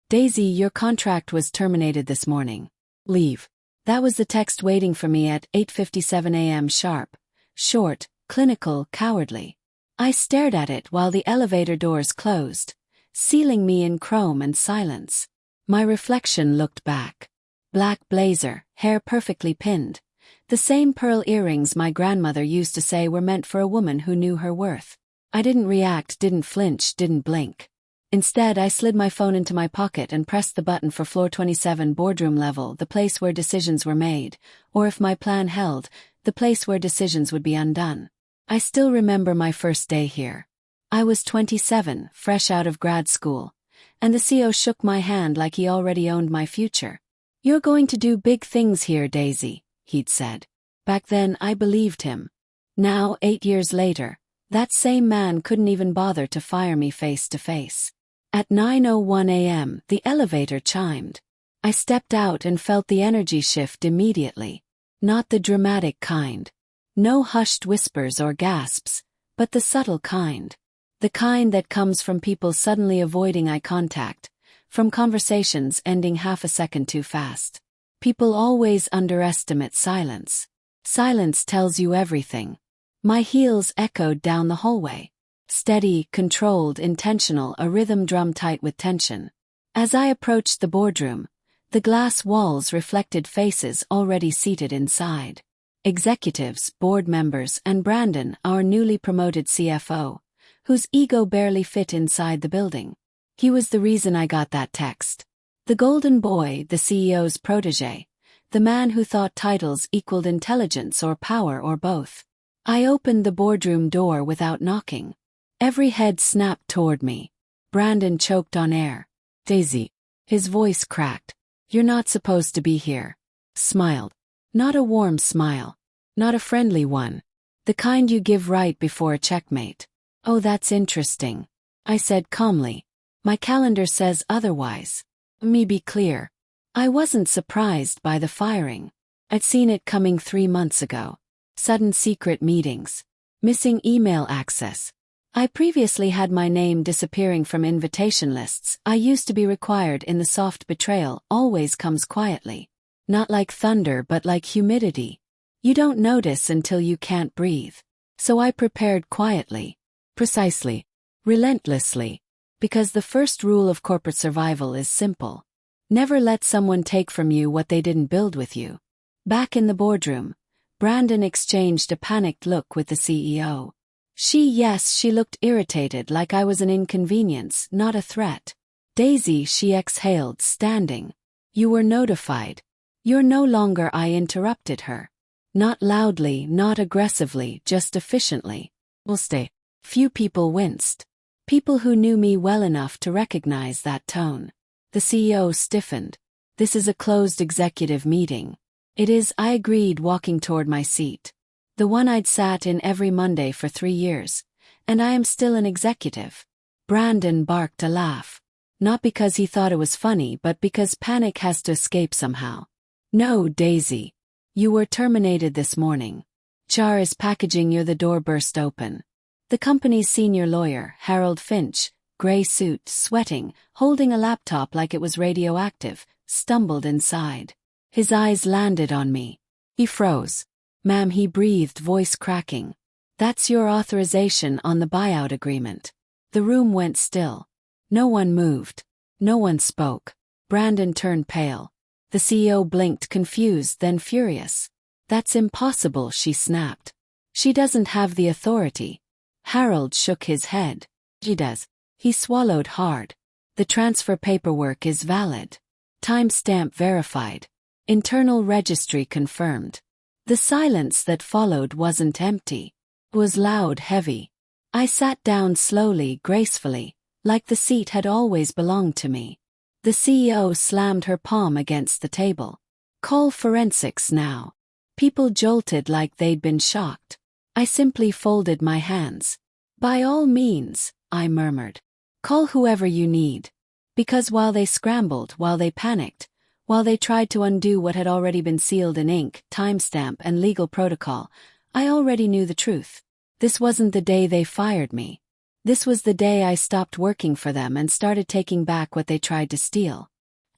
Daisy, your contract was terminated this morning. Leave. That was the text waiting for me at 8:57 a.m. sharp. Short, clinical, cowardly. I stared at it while the elevator doors closed, sealing me in chrome and silence. My reflection looked back. Black blazer, hair perfectly pinned. The same pearl earrings my grandmother used to say were meant for a woman who knew her worth. I didn't react, didn't flinch, didn't blink. Instead, I slid my phone into my pocket and pressed the button for floor 27, boardroom level, the place where decisions were made, or if my plan held, the place where decisions would be undone. I still remember my first day here. I was 27, fresh out of grad school, and the CEO shook my hand like he already owned my future. "You're going to do big things here, Daisy," he'd said. Back then, I believed him. Now, 8 years later, that same man couldn't even bother to fire me face to face. At 9:01 a.m., the elevator chimed. I stepped out and felt the energy shift immediately. Not the dramatic kind. No hushed whispers or gasps, but the subtle kind. The kind that comes from people suddenly avoiding eye contact, from conversations ending half a second too fast. People always underestimate silence. Silence tells you everything. My heels echoed down the hallway. Steady, controlled, intentional, a rhythm drum tight with tension. As I approached the boardroom, the glass walls reflected faces already seated inside. Executives, board members, and Brandon, our newly promoted CFO, whose ego barely fit inside the building. He was the reason I got that text. The golden boy, the CEO's protege, the man who thought titles equaled intelligence or power or both. I opened the boardroom door without knocking. Every head snapped toward me. Brandon choked on air. "Daisy." His voice cracked. "You're not supposed to be here." Smiled. Not a warm smile. Not a friendly one. The kind you give right before a checkmate. "Oh, that's interesting," I said calmly. "My calendar says otherwise." Me be clear. I wasn't surprised by the firing. I'd seen it coming 3 months ago. Sudden secret meetings. Missing email access. I previously had my name disappearing from invitation lists. I used to be required in the soft betrayal always comes quietly. Not like thunder but like humidity. You don't notice until you can't breathe. So I prepared quietly. Precisely. Relentlessly. Because the first rule of corporate survival is simple. Never let someone take from you what they didn't build with you. Back in the boardroom, Brandon exchanged a panicked look with the CEO. She looked irritated like I was an inconvenience, not a threat. "Daisy," she exhaled, standing. "You were notified. You're no longer." I interrupted her. Not loudly, not aggressively, just efficiently. "We'll stay." Few people winced. People who knew me well enough to recognize that tone. The CEO stiffened. "This is a closed executive meeting." "It is," I agreed, walking toward my seat. The one I'd sat in every Monday for 3 years. And I am still an executive. Brandon barked a laugh. Not because he thought it was funny but because panic has to escape somehow. "No, Daisy. You were terminated this morning. Char is packaging you." The door burst open. The company's senior lawyer, Harold Finch, gray suit, sweating, holding a laptop like it was radioactive, stumbled inside. His eyes landed on me. He froze. "Ma'am," he breathed, voice cracking. "That's your authorization on the buyout agreement." The room went still. No one moved. No one spoke. Brandon turned pale. The CEO blinked, confused, then furious. "That's impossible," she snapped. "She doesn't have the authority." Harold shook his head. "She does." He swallowed hard. "The transfer paperwork is valid. Timestamp verified. Internal registry confirmed." The silence that followed wasn't empty. It was loud, heavy. I sat down slowly, gracefully, like the seat had always belonged to me. The CEO slammed her palm against the table. "Call forensics now." People jolted like they'd been shocked. I simply folded my hands. "By all means," I murmured. "Call whoever you need." Because while they scrambled, while they panicked, while they tried to undo what had already been sealed in ink, timestamp, and legal protocol, I already knew the truth. This wasn't the day they fired me. This was the day I stopped working for them and started taking back what they tried to steal.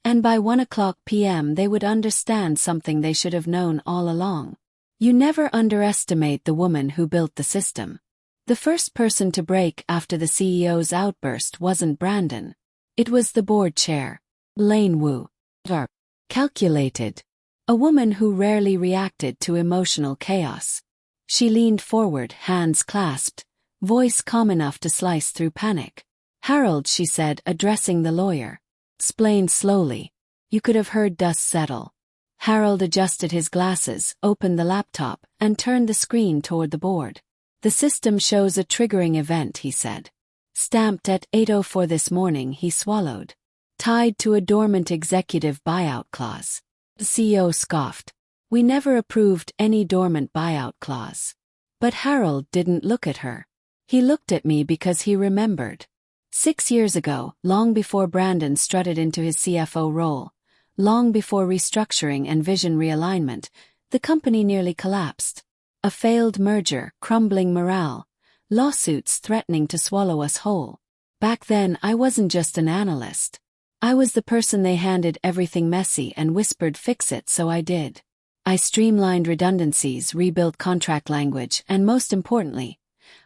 And by 1 p.m. they would understand something they should have known all along. You never underestimate the woman who built the system. The first person to break after the CEO's outburst wasn't Brandon. It was the board chair, Lane Wu. Calculated. A woman who rarely reacted to emotional chaos. She leaned forward, hands clasped, voice calm enough to slice through panic. "Harold," she said, addressing the lawyer. "Explain slowly." You could have heard dust settle. Harold adjusted his glasses, opened the laptop, and turned the screen toward the board. "The system shows a triggering event," he said. "Stamped at 8:04 this morning," he swallowed. "Tied to a dormant executive buyout clause." The CEO scoffed. "We never approved any dormant buyout clause." But Harold didn't look at her. He looked at me because he remembered. 6 years ago, long before Brandon strutted into his CFO role, long before restructuring and vision realignment, the company nearly collapsed. A failed merger, crumbling morale, lawsuits threatening to swallow us whole. Back then, I wasn't just an analyst. I was the person they handed everything messy and whispered, "Fix it," so I did. I streamlined redundancies, rebuilt contract language, and most importantly,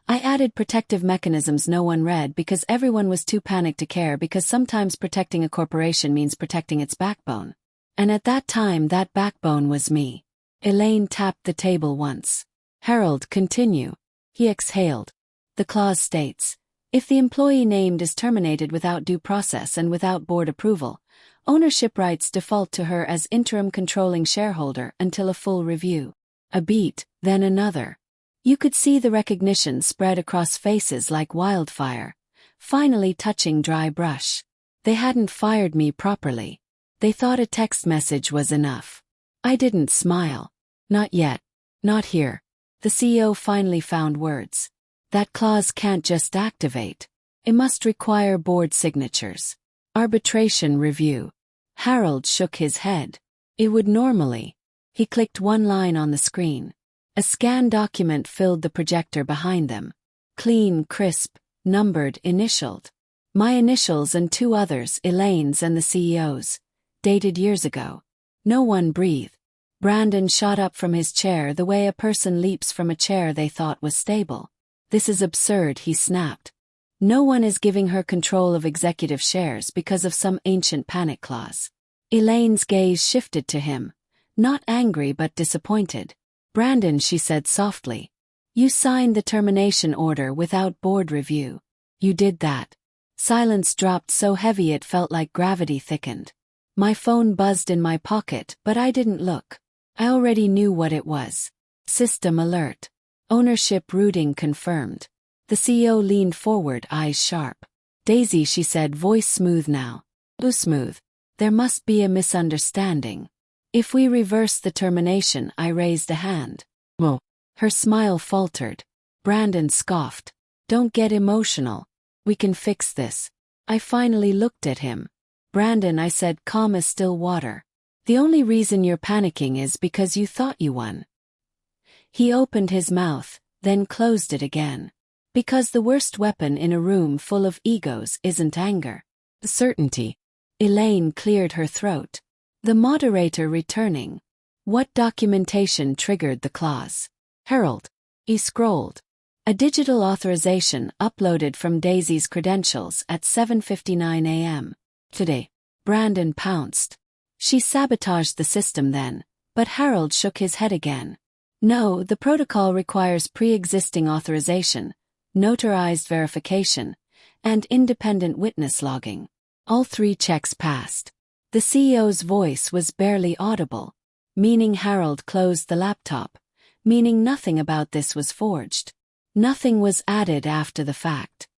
I added protective mechanisms no one read because everyone was too panicked to care, because sometimes protecting a corporation means protecting its backbone. And at that time, that backbone was me. Elaine tapped the table once. "Harold, continue." He exhaled. "The clause states, if the employee named is terminated without due process and without board approval, ownership rights default to her as interim controlling shareholder until a full review." A beat, then another. You could see the recognition spread across faces like wildfire, finally touching dry brush. They hadn't fired me properly. They thought a text message was enough. I didn't smile. "Not yet. Not here." The CEO finally found words. "That clause can't just activate. It must require board signatures. Arbitration review." Harold shook his head. "It would normally." He clicked one line on the screen. A scanned document filled the projector behind them. Clean, crisp, numbered, initialed. My initials and 2 others, Elaine's and the CEO's. Dated years ago. No one breathed. Brandon shot up from his chair the way a person leaps from a chair they thought was stable. "This is absurd," he snapped. "No one is giving her control of executive shares because of some ancient panic clause." Elaine's gaze shifted to him. Not angry but disappointed. "Brandon," she said softly, "you signed the termination order without board review. You did that." Silence dropped so heavy it felt like gravity thickened. My phone buzzed in my pocket, but I didn't look. I already knew what it was. System alert. Ownership routing confirmed. The CEO leaned forward, eyes sharp. "Daisy," she said, voice smooth now. "Too smooth. There must be a misunderstanding. If we reverse the termination," I raised a hand. "Well." Her smile faltered. Brandon scoffed. "Don't get emotional. We can fix this." I finally looked at him. "Brandon," I said, calm as still water. "The only reason you're panicking is because you thought you won." He opened his mouth, then closed it again. "Because the worst weapon in a room full of egos isn't anger. Certainty." Elaine cleared her throat. The moderator returning. "What documentation triggered the clause?" "Harold." He scrolled. "A digital authorization uploaded from Daisy's credentials at 7:59 a.m. today." Brandon pounced. "She sabotaged the system then." But Harold shook his head again. "No, the protocol requires pre-existing authorization, notarized verification, and independent witness logging." All 3 checks passed. The CEO's voice was barely audible. Meaning Harold closed the laptop. Meaning nothing about this was forged. Nothing was added after the fact.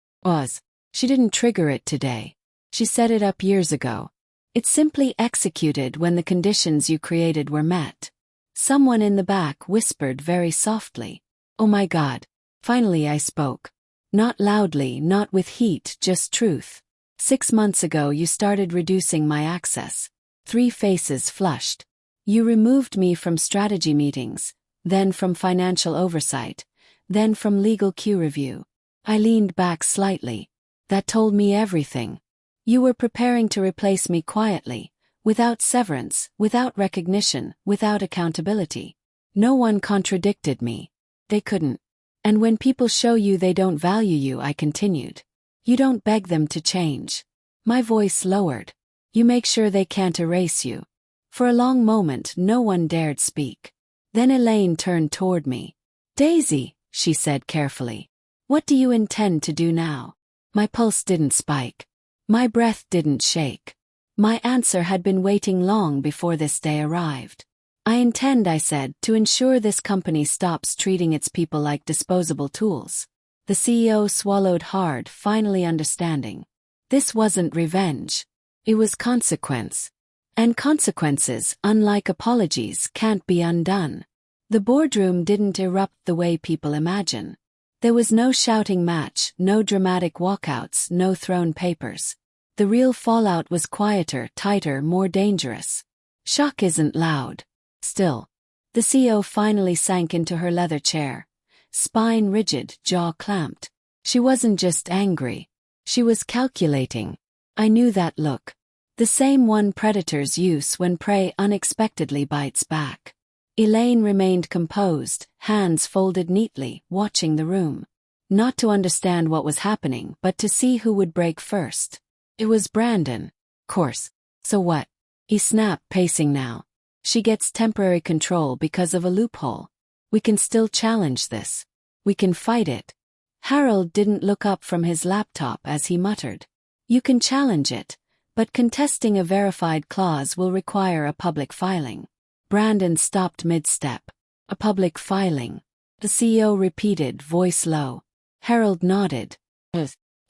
She didn't trigger it today. She set it up years ago. It simply executed when the conditions you created were met. Someone in the back whispered very softly. "Oh my God." Finally I spoke. Not loudly, not with heat, just truth. 6 months ago you started reducing my access. 3 faces flushed. You removed me from strategy meetings, then from financial oversight, then from legal queue review. I leaned back slightly. That told me everything. You were preparing to replace me quietly, without severance, without recognition, without accountability. No one contradicted me. They couldn't. And when people show you they don't value you, I continued. You don't beg them to change. My voice lowered. You make sure they can't erase you. For a long moment, no one dared speak. Then Elaine turned toward me. Daisy, she said carefully. What do you intend to do now? My pulse didn't spike. My breath didn't shake. My answer had been waiting long before this day arrived. I intend, I said, to ensure this company stops treating its people like disposable tools. The CEO swallowed hard, finally understanding. This wasn't revenge. It was consequence. And consequences, unlike apologies, can't be undone. The boardroom didn't erupt the way people imagine. There was no shouting match, no dramatic walkouts, no thrown papers. The real fallout was quieter, tighter, more dangerous. Shock isn't loud. Still. The CEO finally sank into her leather chair. Spine rigid, jaw clamped. She wasn't just angry. She was calculating. I knew that look. The same one predators use when prey unexpectedly bites back. Elaine remained composed, hands folded neatly, watching the room. Not to understand what was happening, but to see who would break first. It was Brandon. Course. So what? He snapped, pacing now. She gets temporary control because of a loophole. We can still challenge this. We can fight it. Harold didn't look up from his laptop as he muttered. You can challenge it, but contesting a verified clause will require a public filing. Brandon stopped mid-step. A public filing. The CEO repeated, voice low. Harold nodded.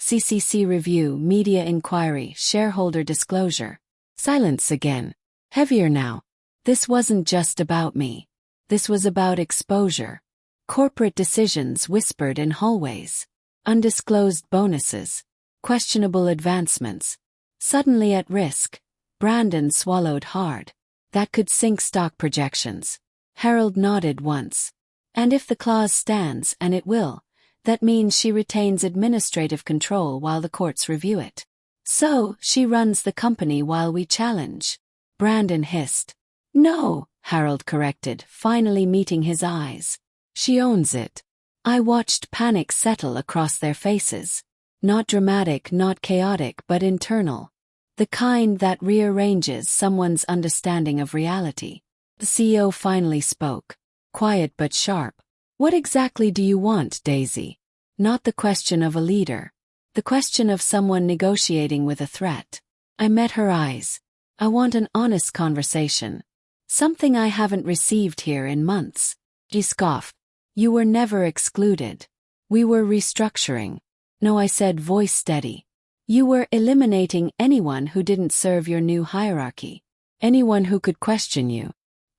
CCC review, media inquiry, shareholder disclosure. Silence again. Heavier now. This wasn't just about me. This was about exposure. Corporate decisions whispered in hallways. Undisclosed bonuses. Questionable advancements. Suddenly at risk. Brandon swallowed hard. That could sink stock projections. Harold nodded once. And if the clause stands, and it will, that means she retains administrative control while the courts review it. So, she runs the company while we challenge. Brandon hissed. No, Harold corrected, finally meeting his eyes. She owns it. I watched panic settle across their faces. Not dramatic, not chaotic, but internal. The kind that rearranges someone's understanding of reality. The CEO finally spoke. Quiet but sharp. What exactly do you want, Daisy? Not the question of a leader. The question of someone negotiating with a threat. I met her eyes. I want an honest conversation. Something I haven't received here in months. She scoffed. You were never excluded. We were restructuring. No, I said, voice steady. You were eliminating anyone who didn't serve your new hierarchy. Anyone who could question you.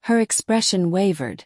Her expression wavered.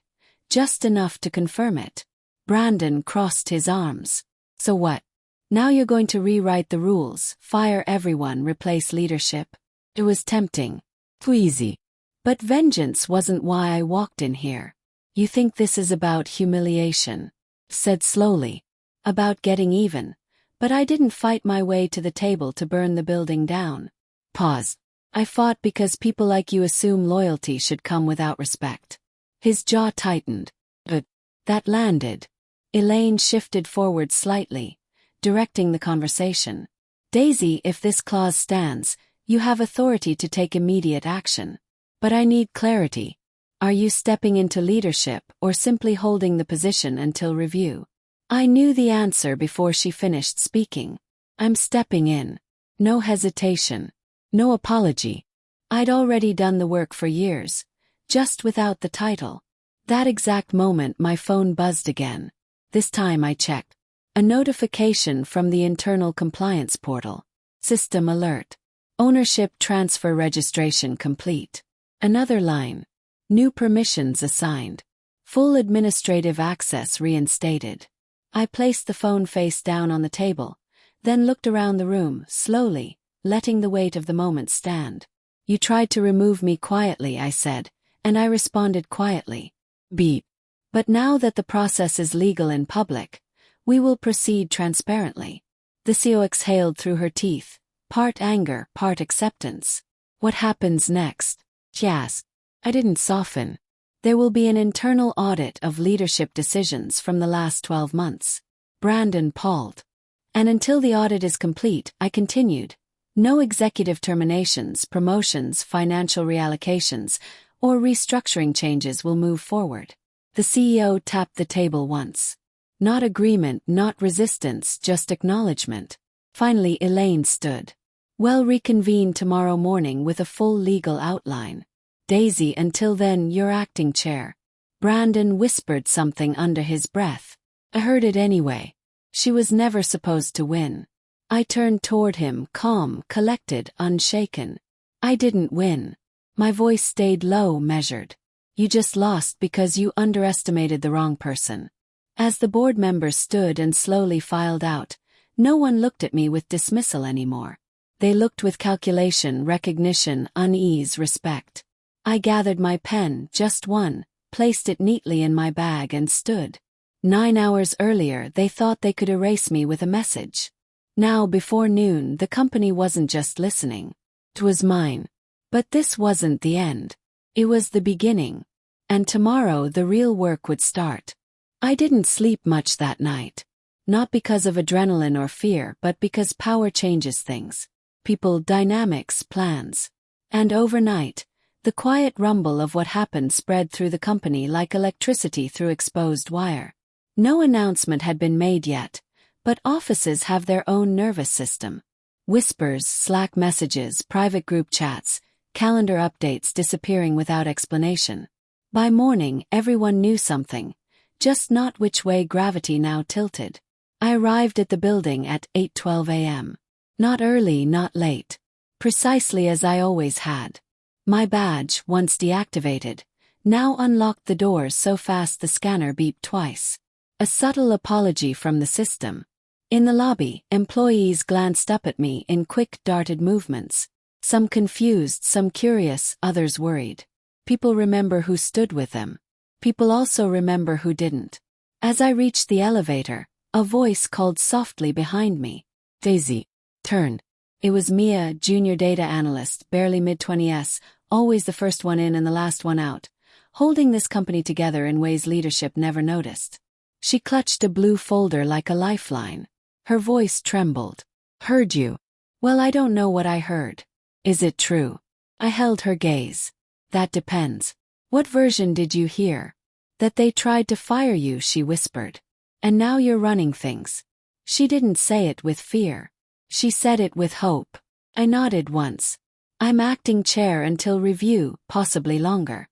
Just enough to confirm it. Brandon crossed his arms. So what? Now you're going to rewrite the rules, fire everyone, replace leadership? It was tempting. Too easy. But vengeance wasn't why I walked in here. You think this is about humiliation? Said slowly. About getting even. But I didn't fight my way to the table to burn the building down. Pause. I fought because people like you assume loyalty should come without respect. His jaw tightened. But that landed. Elaine shifted forward slightly, directing the conversation. Daisy, if this clause stands, you have authority to take immediate action. But I need clarity. Are you stepping into leadership or simply holding the position until review? I knew the answer before she finished speaking. I'm stepping in. No hesitation. No apology. I'd already done the work for years, just without the title. That exact moment my phone buzzed again. This time I checked. A notification from the internal compliance portal. System alert. Ownership transfer registration complete. Another line. New permissions assigned. Full administrative access reinstated. I placed the phone face down on the table, then looked around the room, slowly, letting the weight of the moment stand. You tried to remove me quietly, I said, and I responded quietly. Beep. But now that the process is legal and public, We will proceed transparently. The CEO exhaled through her teeth, part anger, part acceptance. What happens next? She asked. I didn't soften. There will be an internal audit of leadership decisions from the last 12 months. Brandon paused. And until the audit is complete, I continued. No executive terminations, promotions, financial reallocations, or restructuring changes will move forward. The CEO tapped the table once. Not agreement, not resistance, just acknowledgement. Finally, Elaine stood. We'll reconvene tomorrow morning with a full legal outline. Daisy, until then, you're acting chair. Brandon whispered something under his breath. I heard it anyway. She was never supposed to win. I turned toward him, calm, collected, unshaken. I didn't win. My voice stayed low, measured. You just lost because you underestimated the wrong person. As the board members stood and slowly filed out, no one looked at me with dismissal anymore. They looked with calculation, recognition, unease, respect. I gathered my pen, just one, placed it neatly in my bag and stood. 9 hours earlier, they thought they could erase me with a message. Now, before noon, the company wasn't just listening. It was mine. But this wasn't the end. It was the beginning. And tomorrow the real work would start. I didn't sleep much that night. Not because of adrenaline or fear, but because power changes things. People, dynamics, plans. And overnight, the quiet rumble of what happened spread through the company like electricity through exposed wire. No announcement had been made yet, but offices have their own nervous system. Whispers, Slack messages, private group chats, calendar updates disappearing without explanation. By morning, everyone knew something, just not which way gravity now tilted. I arrived at the building at 8:12 a.m. Not early, not late. Precisely as I always had. My badge, once deactivated, now unlocked the doors so fast the scanner beeped twice. A subtle apology from the system. In the lobby, employees glanced up at me in quick, darted movements. Some confused, some curious, others worried. People remember who stood with them. People also remember who didn't. As I reached the elevator, a voice called softly behind me. Daisy. Turned. It was Mia, junior data analyst, barely mid-20s, always the first one in and the last one out, holding this company together in ways leadership never noticed. She clutched a blue folder like a lifeline. Her voice trembled. Heard you. Well, I don't know what I heard. Is it true? I held her gaze. That depends. What version did you hear? That they tried to fire you, she whispered. And now you're running things. She didn't say it with fear. She said it with hope. I nodded once. I'm acting chair until review, possibly longer.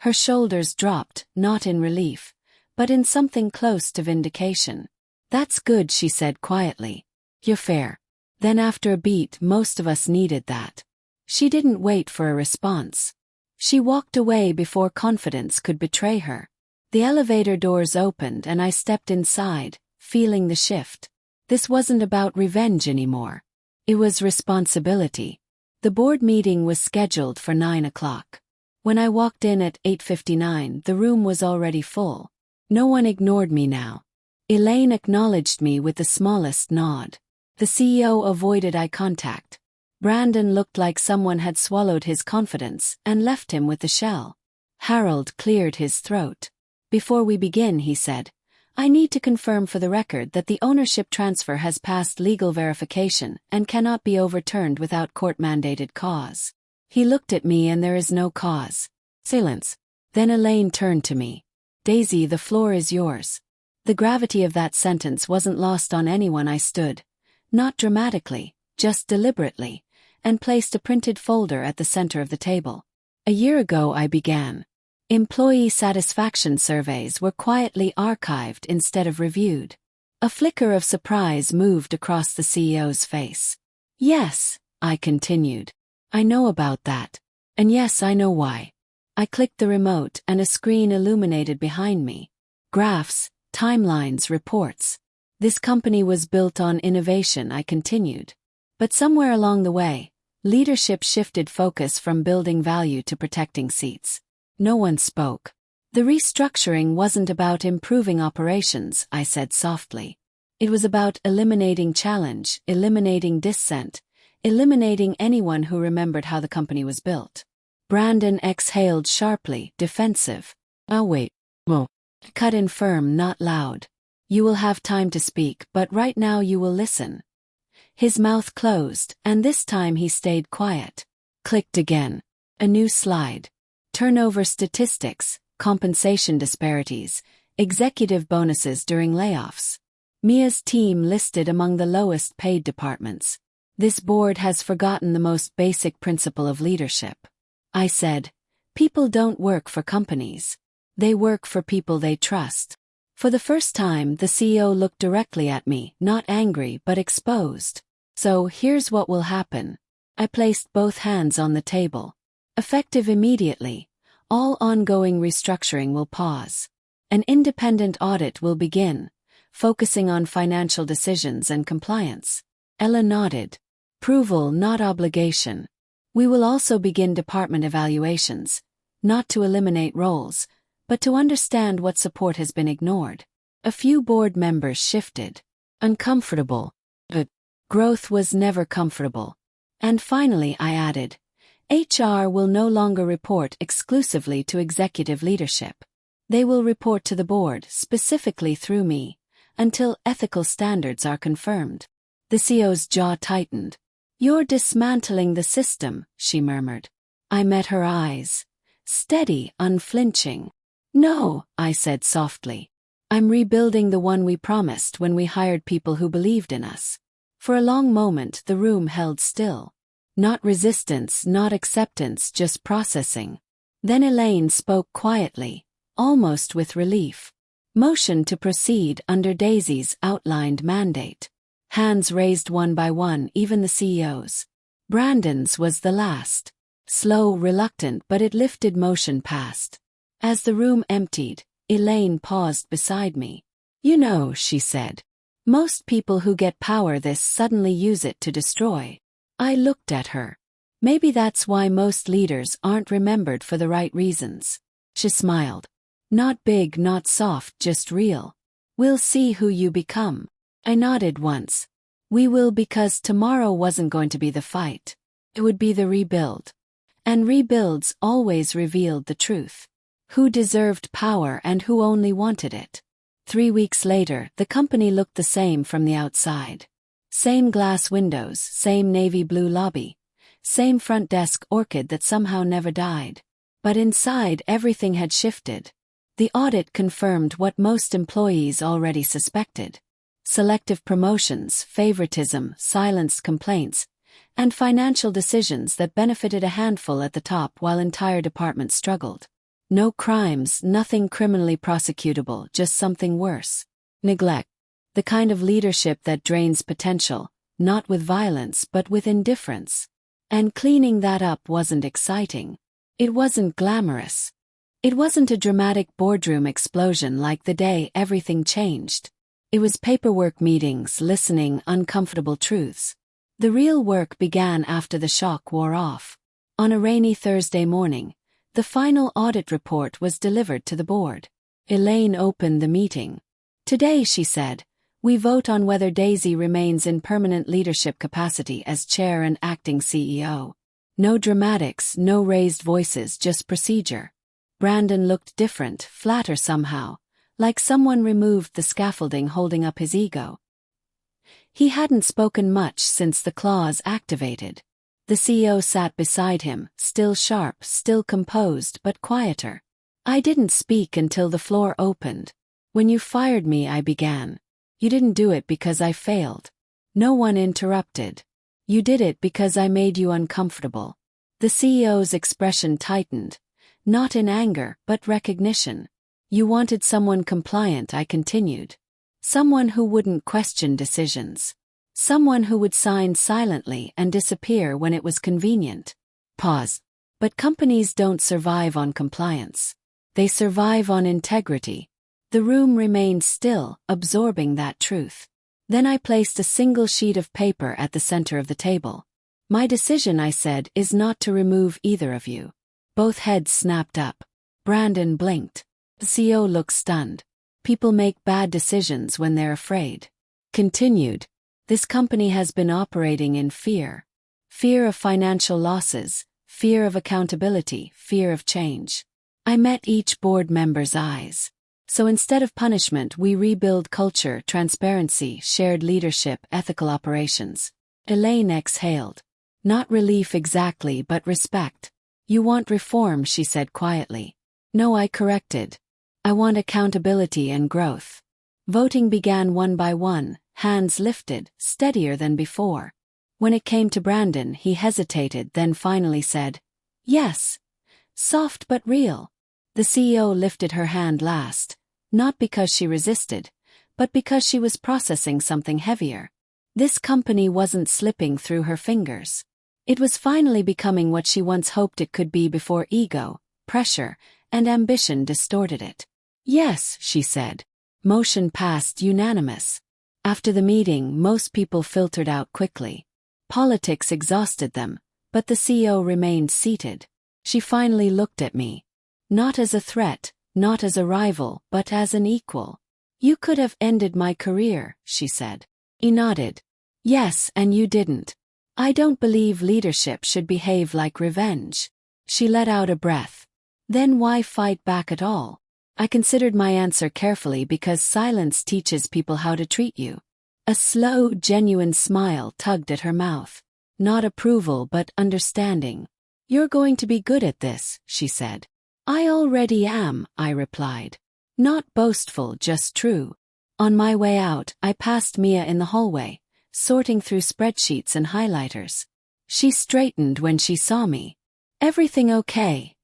Her shoulders dropped, not in relief, but in something close to vindication. That's good, she said quietly. You're fair. Then after a beat, most of us needed that. She didn't wait for a response. She walked away before confidence could betray her. The elevator doors opened and I stepped inside, feeling the shift. This wasn't about revenge anymore. It was responsibility. The board meeting was scheduled for 9 o'clock. When I walked in at 8:59, the room was already full. No one ignored me now. Elaine acknowledged me with the smallest nod. The CEO avoided eye contact. Brandon looked like someone had swallowed his confidence and left him with the shell. Harold cleared his throat. Before we begin, he said, I need to confirm for the record that the ownership transfer has passed legal verification and cannot be overturned without court-mandated cause. He looked at me and there is no cause. Silence. Then Elaine turned to me. Daisy, the floor is yours. The gravity of that sentence wasn't lost on anyone. I stood, not dramatically, just deliberately, and placed a printed folder at the center of the table. A year ago I began. Employee satisfaction surveys were quietly archived instead of reviewed. A flicker of surprise moved across the CEO's face. Yes, I continued. I know about that. And yes, I know why. I clicked the remote and a screen illuminated behind me. Graphs, timelines, reports. This company was built on innovation, I continued. But somewhere along the way, leadership shifted focus from building value to protecting seats. No one spoke. The restructuring wasn't about improving operations, I said softly. It was about eliminating challenge, eliminating dissent, eliminating anyone who remembered how the company was built. Brandon exhaled sharply, defensive. "Oh wait, whoa." Cut in firm, not loud. "You will have time to speak, but right now you will listen." His mouth closed, and this time he stayed quiet. Clicked again. A new slide. Turnover statistics, compensation disparities, executive bonuses during layoffs. Mia's team listed among the lowest paid departments. "This board has forgotten the most basic principle of leadership." I said, "People don't work for companies. They work for people they trust." For the first time, the CEO looked directly at me, not angry but exposed. "So here's what will happen." I placed both hands on the table. "Effective immediately, all ongoing restructuring will pause. An independent audit will begin, focusing on financial decisions and compliance." Ella nodded. "Approval, not obligation. We will also begin department evaluations, not to eliminate roles, but to understand what support has been ignored." A few board members shifted. Uncomfortable. But growth was never comfortable. And finally I added, HR will no longer report exclusively to executive leadership. They will report to the board, specifically through me, until ethical standards are confirmed. The CEO's jaw tightened. "You're dismantling the system," she murmured. I met her eyes. Steady, unflinching. "No," I said softly. "I'm rebuilding the one we promised when we hired people who believed in us." For a long moment the room held still. Not resistance, not acceptance, just processing. Then Elaine spoke quietly, almost with relief. Motion to proceed under Daisy's outlined mandate. Hands raised one by one, even the CEO's. Brandon's was the last. Slow, reluctant, but it lifted. Motion passed. As the room emptied, Elaine paused beside me. "You know," she said, "most people who get power this suddenly use it to destroy." I looked at her. "Maybe that's why most leaders aren't remembered for the right reasons." She smiled. "Not big, not soft, just real. We'll see who you become." I nodded once. "We will, because tomorrow wasn't going to be the fight. It would be the rebuild." And rebuilds always revealed the truth. Who deserved power and who only wanted it. 3 weeks later, the company looked the same from the outside. Same glass windows, same navy blue lobby, same front desk orchid that somehow never died. But inside, everything had shifted. The audit confirmed what most employees already suspected. Selective promotions, favoritism, silenced complaints, and financial decisions that benefited a handful at the top while entire departments struggled. No crimes, nothing criminally prosecutable, just something worse. Neglect. The kind of leadership that drains potential, not with violence but with indifference. And cleaning that up wasn't exciting. It wasn't glamorous. It wasn't a dramatic boardroom explosion like the day everything changed. It was paperwork meetings, listening, uncomfortable truths. The real work began after the shock wore off. On a rainy Thursday morning, the final audit report was delivered to the board. Elaine opened the meeting. "Today," she said, "we vote on whether Daisy remains in permanent leadership capacity as chair and acting CEO. No dramatics, no raised voices, just procedure." Brandon looked different, flatter somehow, like someone removed the scaffolding holding up his ego. He hadn't spoken much since the clause activated. The CEO sat beside him, still sharp, still composed, but quieter. I didn't speak until the floor opened. "When you fired me," I began. "You didn't do it because I failed." No one interrupted. "You did it because I made you uncomfortable." The CEO's expression tightened, not in anger, but recognition. "You wanted someone compliant," I continued. "Someone who wouldn't question decisions. Someone who would sign silently and disappear when it was convenient." Pause. "But companies don't survive on compliance. They survive on integrity." The room remained still, absorbing that truth. Then I placed a single sheet of paper at the center of the table. "My decision," I said, "is not to remove either of you." Both heads snapped up. Brandon blinked. The CEO looked stunned. "People make bad decisions when they're afraid." Continued. This company has been operating in fear. Fear of financial losses, fear of accountability, fear of change. I met each board member's eyes. So instead of punishment, we rebuild culture, transparency, shared leadership, ethical operations. Elaine exhaled. Not relief exactly, but respect. You want reform, she said quietly. No, I corrected. I want accountability and growth. Voting began one by one, hands lifted, steadier than before. When it came to Brandon, he hesitated, then finally said, yes. Soft but real. The CEO lifted her hand last, not because she resisted, but because she was processing something heavier. This company wasn't slipping through her fingers. It was finally becoming what she once hoped it could be before ego, pressure, and ambition distorted it. Yes, she said. Motion passed unanimous. After the meeting, most people filtered out quickly. Politics exhausted them, but the CEO remained seated. She finally looked at me. Not as a threat, not as a rival, but as an equal. You could have ended my career, she said. He nodded. Yes, and you didn't. I don't believe leadership should behave like revenge. She let out a breath. Then why fight back at all? I considered my answer carefully because silence teaches people how to treat you. A slow, genuine smile tugged at her mouth. Not approval, but understanding. You're going to be good at this, she said. I already am, I replied. Not boastful, just true. On my way out, I passed Mia in the hallway, sorting through spreadsheets and highlighters. She straightened when she saw me. Everything okay?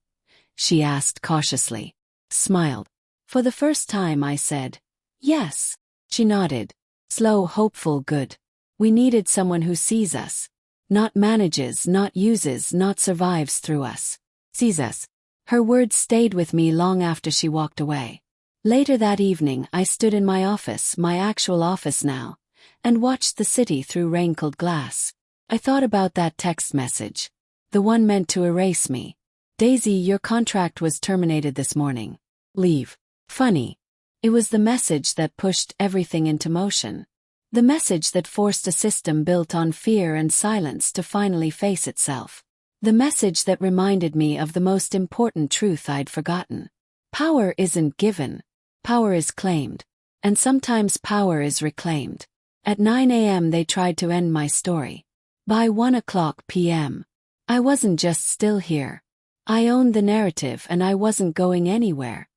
She asked cautiously. Smiled. For the first time, I said, yes. She nodded. Slow, hopeful, good. We needed someone who sees us. Not manages, not uses, not survives through us. Sees us. Her words stayed with me long after she walked away. Later that evening, I stood in my office, my actual office now, and watched the city through rain-cold glass. I thought about that text message. The one meant to erase me. Daisy, your contract was terminated this morning. Leave. Funny. It was the message that pushed everything into motion. The message that forced a system built on fear and silence to finally face itself. The message that reminded me of the most important truth I'd forgotten. Power isn't given. Power is claimed. And sometimes power is reclaimed. At 9 a.m. they tried to end my story. By 1:00 p.m. I wasn't just still here. I owned the narrative and I wasn't going anywhere.